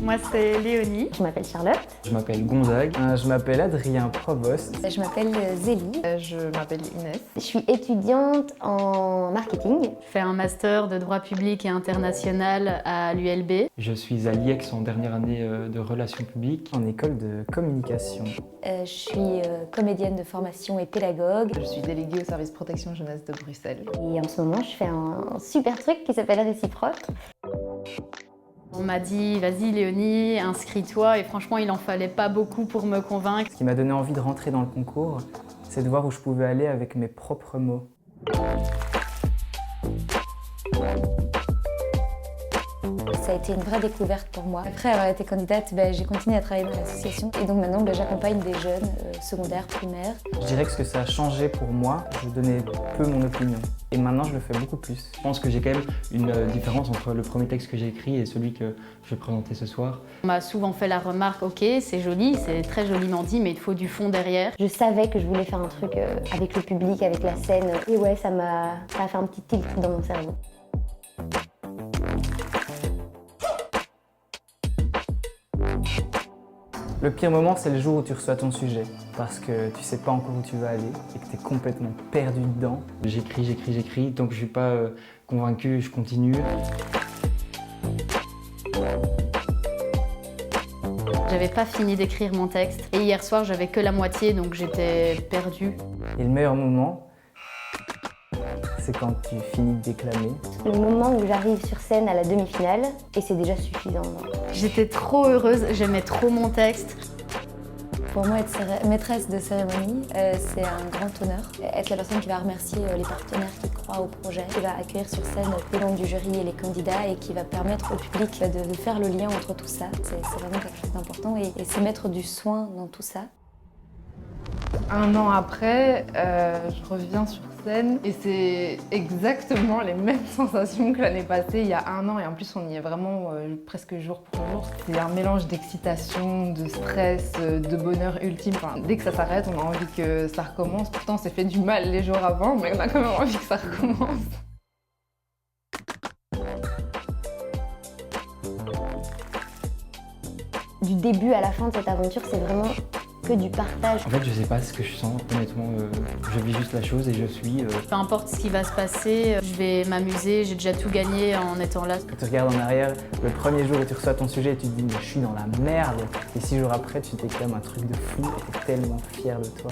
Moi, c'est Léonie. Je m'appelle Charlotte. Je m'appelle Gonzague. Je m'appelle Adrien Provost. Je m'appelle Zélie. Je m'appelle Inès. Je suis étudiante en marketing. Je fais un master de droit public et international à l'ULB. Je suis à l'IEX en dernière année de relations publiques. En école de communication. Je suis comédienne de formation et pédagogue. Je suis déléguée au service protection jeunesse de Bruxelles. Et en ce moment, je fais un super truc qui s'appelle Réciproque. On m'a dit, vas-y Léonie, inscris-toi, et franchement, il en fallait pas beaucoup pour me convaincre. Ce qui m'a donné envie de rentrer dans le concours, c'est de voir où je pouvais aller avec mes propres mots. Ça a été une vraie découverte pour moi. Après avoir été candidate, j'ai continué à travailler dans l'association. Et donc maintenant, j'accompagne des jeunes secondaires, primaires. Je dirais que ce que ça a changé pour moi, je donnais peu mon opinion. Et maintenant, je le fais beaucoup plus. Je pense que j'ai quand même une différence entre le premier texte que j'ai écrit et celui que je vais présenter ce soir. On m'a souvent fait la remarque, ok, c'est joli, c'est très joliment dit, mais il faut du fond derrière. Je savais que je voulais faire un truc avec le public, avec la scène. Et ouais, ça a fait un petit tilt dans mon cerveau. Le pire moment, c'est le jour où tu reçois ton sujet, parce que tu sais pas encore où tu vas aller et que tu es complètement perdu dedans. J'écris, tant que je suis pas convaincu, je continue. J'avais pas fini d'écrire mon texte, et hier soir, j'avais que la moitié, donc j'étais perdue. Et le meilleur moment, c'est quand tu finis de déclamer. Le moment où j'arrive sur scène à la demi-finale, et c'est déjà suffisant. J'étais trop heureuse, j'aimais trop mon texte. Pour moi, être maîtresse de cérémonie, c'est un grand honneur. Être la personne qui va remercier les partenaires qui croient au projet, qui va accueillir sur scène les membres du jury et les candidats et qui va permettre au public de faire le lien entre tout ça. C'est vraiment quelque chose d'important et c'est mettre du soin dans tout ça. Un an après, je reviens sur scène et c'est exactement les mêmes sensations que l'année passée, il y a un an, et en plus on y est vraiment presque jour pour jour. C'est un mélange d'excitation, de stress, de bonheur ultime. Enfin, dès que ça s'arrête, on a envie que ça recommence. Pourtant, on s'est fait du mal les jours avant, mais on a quand même envie que ça recommence. Du début à la fin de cette aventure, c'est vraiment que du partage. En fait, je sais pas ce que je sens, honnêtement. Je vis juste la chose et je suis. Peu importe ce qui va se passer, je vais m'amuser, j'ai déjà tout gagné en étant là. Quand tu regardes en arrière, le premier jour où tu reçois ton sujet, tu te dis mais je suis dans la merde. Et 6 jours après, tu t'éclames un truc de fou et tu es tellement fier de toi.